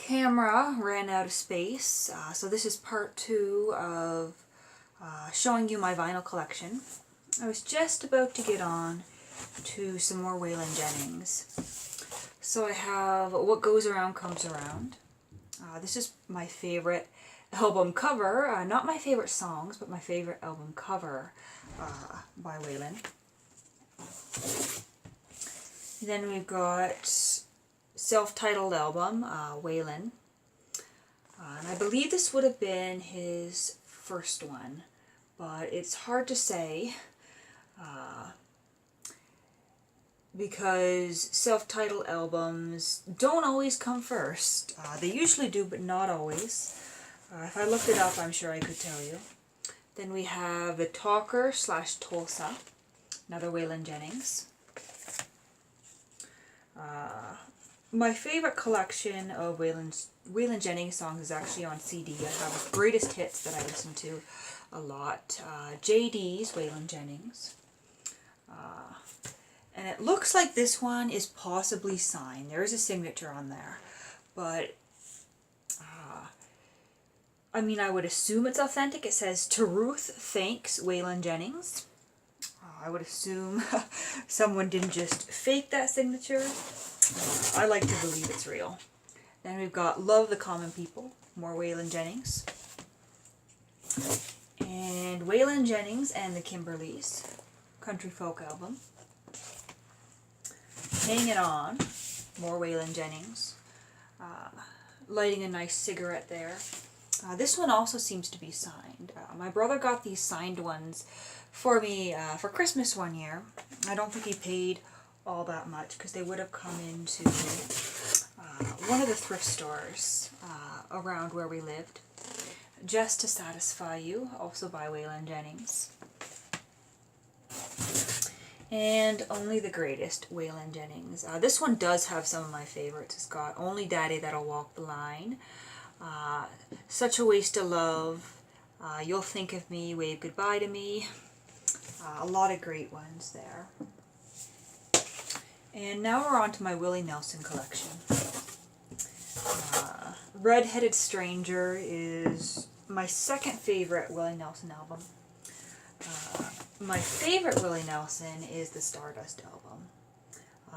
camera ran out of space, so this is part 2 of showing you my vinyl collection. I was just about to get on to some more Waylon Jennings. So I have What Goes Around Comes Around. This is my favorite album cover, not my favorite songs, but my favorite album cover by Waylon. Then we've got self-titled album, Waylon. And I believe this would have been his first one, but it's hard to say because self-titled albums don't always come first. They usually do, but not always. If I looked it up, I'm sure I could tell you. Then we have The Talker / Tulsa, another Waylon Jennings. My favorite collection of Waylon Jennings songs is actually on CD. I have Greatest Hits that I listen to a lot. JD's Waylon Jennings. And it looks like this one is possibly signed. There is a signature on there. But, I mean, I would assume it's authentic. It says, "To Ruth, thanks, Waylon Jennings." I would assume someone didn't just fake that signature. I like to believe it's real. Then we've got Love the Common People, more Waylon Jennings. And Waylon Jennings and the Kimberleys, country folk album. Hang It On, more Waylon Jennings. Lighting a nice cigarette there. This one also seems to be signed. My brother got these signed ones for me for Christmas one year. I don't think he paid all that much because they would have come into one of the thrift stores around where we lived. Just to Satisfy You, also by Waylon Jennings. And Only the Greatest, Waylon Jennings. This one does have some of my favorites. It's got Only Daddy That'll Walk the Line, Such a Waste of Love, You'll Think of Me, Wave Goodbye to Me. A lot of great ones there. And now we're on to my Willie Nelson collection. Red-Headed Stranger is my second favorite Willie Nelson album. My favorite Willie Nelson is the Stardust album.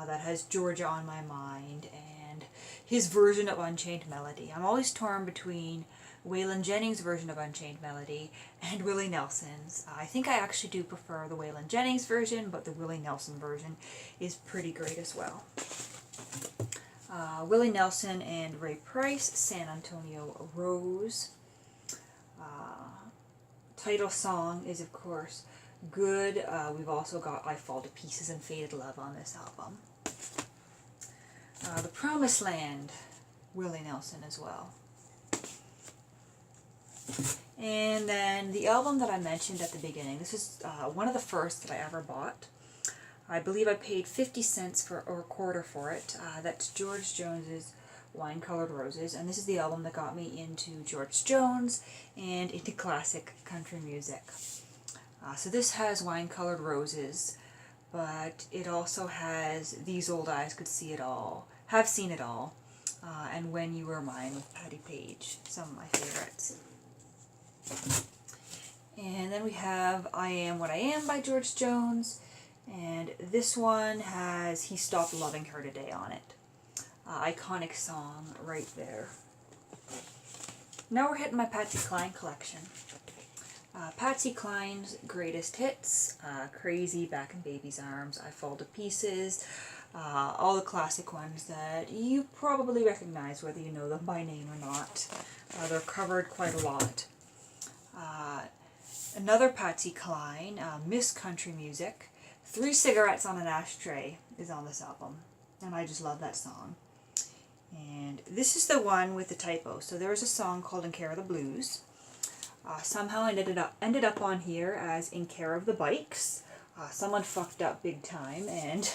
That has Georgia on My Mind and his version of Unchained Melody. I'm always torn between Waylon Jennings' version of Unchained Melody and Willie Nelson's. I think I actually do prefer the Waylon Jennings version, but the Willie Nelson version is pretty great as well. Willie Nelson and Ray Price, San Antonio Rose. Title song is, of course, Good. We've also got I Fall to Pieces and Faded Love on this album. The Promised Land, Willie Nelson as well. And then the album that I mentioned at the beginning, this is one of the first that I ever bought. I believe I paid 50 cents or a quarter for it. That's George Jones's Wine Colored Roses, and this is the album that got me into George Jones and into classic country music. So this has Wine Colored Roses, but it also has These Old Eyes Could See It All, Have Seen It All, and When You Were Mine with Patti Page, some of my favorites. And then we have I Am What I Am by George Jones, and this one has He Stopped Loving Her Today on it. Iconic song right there. Now we're hitting my Patsy Cline collection. Patsy Cline's Greatest Hits, Crazy, Back in Baby's Arms, I Fall to Pieces, all the classic ones that you probably recognize whether you know them by name or not. They're covered quite a lot. Another Patsy Cline, Miss Country Music, 3 Cigarettes on an Ashtray is on this album, and I just love that song. And this is the one with the typo. So there was a song called In Care of the Blues. Somehow ended up on here as In Care of the Bikes. Someone fucked up big time, and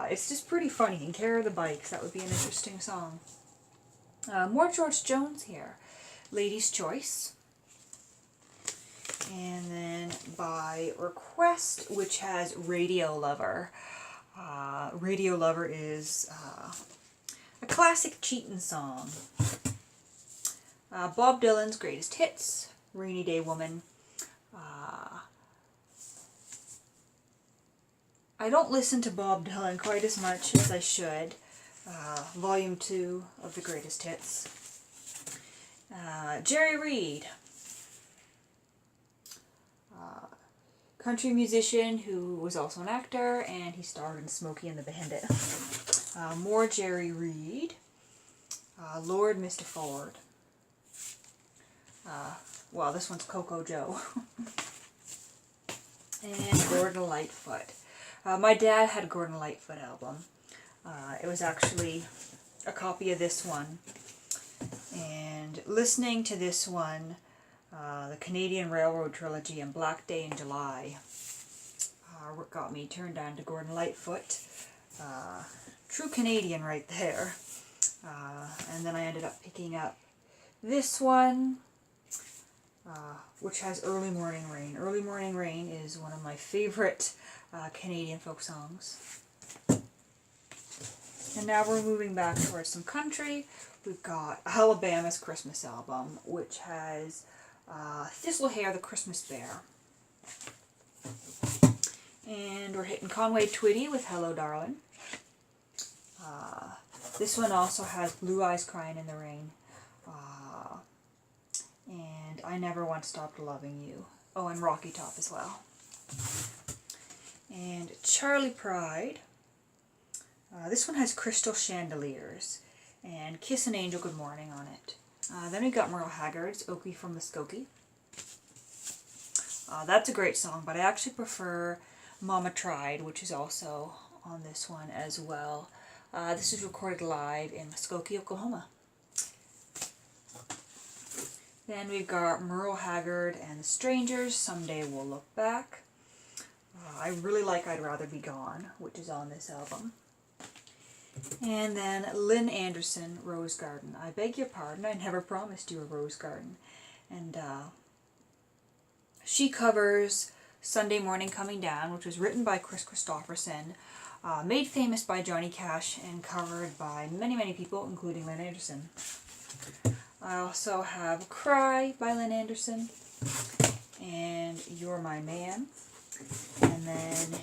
it's just pretty funny. In Care of the Bikes, that would be an interesting song. More George Jones here. Lady's Choice. And then by request, which has Radio Lover. Radio Lover is a classic cheatin' song. Bob Dylan's Greatest Hits, Rainy Day Woman. I don't listen to Bob Dylan quite as much as I should. Volume 2 of the Greatest Hits. Jerry Reed, country musician who was also an actor, and he starred in Smokey and the Bandit. More Jerry Reed. Lord Mr. Ford. Well, this one's Coco Joe. And Gordon Lightfoot. My dad had a Gordon Lightfoot album. It was actually a copy of this one. And listening to this one, the Canadian Railroad Trilogy and Black Day in July, got me turned on to Gordon Lightfoot. True Canadian right there. And then I ended up picking up this one, which has Early Morning Rain. Early Morning Rain is one of my favorite Canadian folk songs. And now we're moving back towards some country. We've got Alabama's Christmas album, which has Thistlehair the Christmas Bear. And we're hitting Conway Twitty with Hello Darlin'. This one also has Blue Eyes Crying in the Rain. And I Never Once Stopped Loving You. Oh, and Rocky Top as well. And Charlie Pride. This one has Crystal Chandeliers and Kiss an Angel Good Morning on it. Then we got Merle Haggard's Okie from Muskogee. That's a great song, but I actually prefer Mama Tried, which is also on this one as well. This is recorded live in Muskogee, Oklahoma. Then we've got Merle Haggard and the Strangers, Someday We'll Look Back. I really like I'd Rather Be Gone, which is on this album. And then Lynn Anderson, Rose Garden. I beg your pardon, I never promised you a rose garden. And she covers Sunday Morning Coming Down, which was written by Chris Christopherson, made famous by Johnny Cash, and covered by many, many people, including Lynn Anderson. I also have Cry by Lynn Anderson, and You're My Man. And then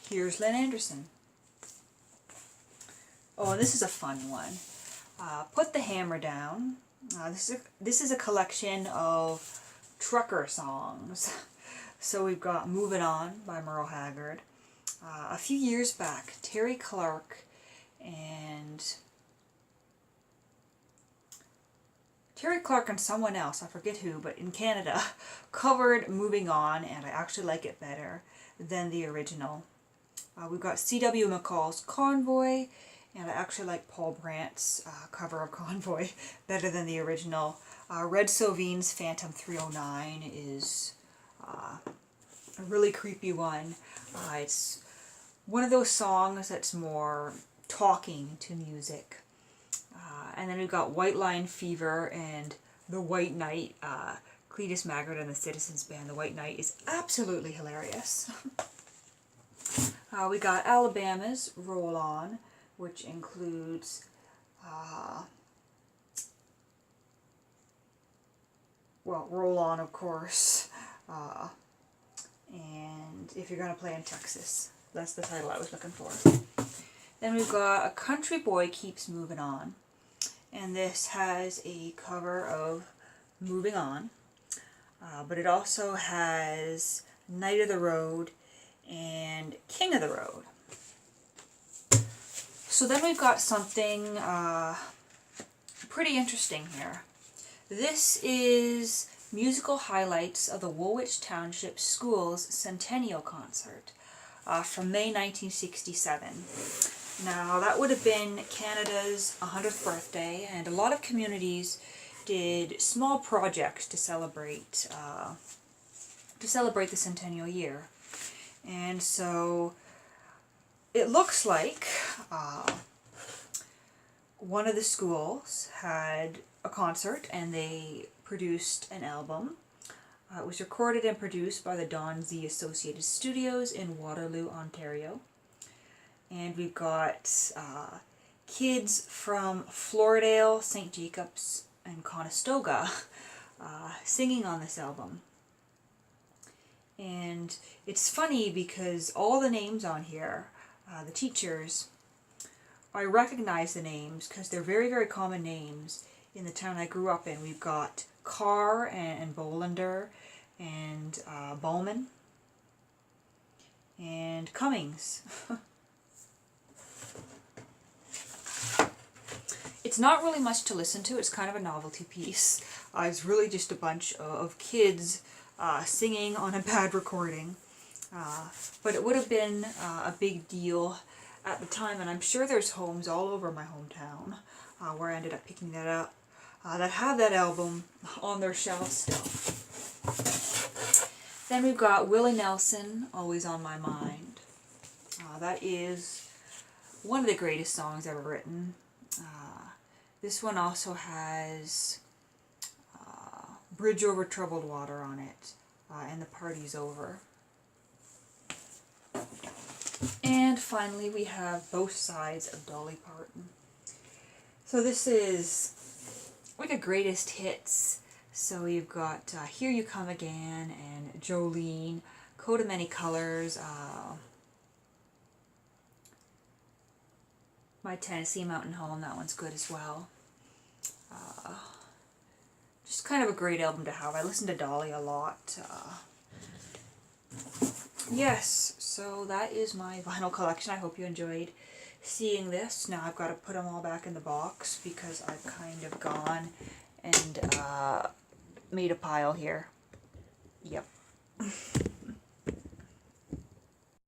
here's Lynn Anderson. Oh, and this is a fun one. Put the Hammer Down. This is a collection of trucker songs. So we've got Moving On by Merle Haggard. A few years back, Terry Clark and someone else, I forget who, but in Canada, covered Moving On, and I actually like it better than the original. We've got C.W. McCall's Convoy, and I actually like Paul Brandt's cover of Convoy better than the original. Red Sauvine's Phantom 309 is a really creepy one. It's one of those songs that's more talking to music. And then we've got White Line Fever and The White Knight. Cletus Maggard and the Citizens Band, The White Knight, is absolutely hilarious. We got Alabama's Roll On, which includes Roll On, of course, and If You're Gonna Play in Texas. That's the title I was looking for. Then we've got A Country Boy Keeps Moving On, and this has a cover of Moving On, but it also has Knight of the Road and King of the Road. So then we've got something pretty interesting here. This is musical highlights of the Woolwich Township Schools Centennial Concert from May 1967. Now that would have been Canada's 100th birthday, and a lot of communities did small projects to celebrate the centennial year. And so it looks like one of the schools had a concert and they produced an album. It was recorded and produced by the Don Z Associated Studios in Waterloo, Ontario. And we've got kids from Floridale, St. Jacobs, and Conestoga singing on this album. And it's funny because all the names on here, the teachers, I recognize the names because they're very, very common names in the town I grew up in. We've got Carr and Bolander and Bowman and Cummings. It's not really much to listen to. It's kind of a novelty piece. It's really just a bunch of kids singing on a bad recording. But it would have been a big deal at the time, and I'm sure there's homes all over my hometown where I ended up picking that up that have that album on their shelves still. Then we've got Willie Nelson, Always on My Mind. That is one of the greatest songs ever written. This one also has Bridge Over Troubled Water on it, and The Party's Over. And finally we have Both Sides of Dolly Parton. So this is like a greatest hits. So you've got Here You Come Again and Jolene, Coat of Many Colors, My Tennessee Mountain Home, that one's good as well. Just kind of a great album to have. I listen to Dolly a lot. Yes, so that is my vinyl collection. I hope you enjoyed seeing this. Now I've got to put them all back in the box because I've kind of gone and made a pile here. Yep.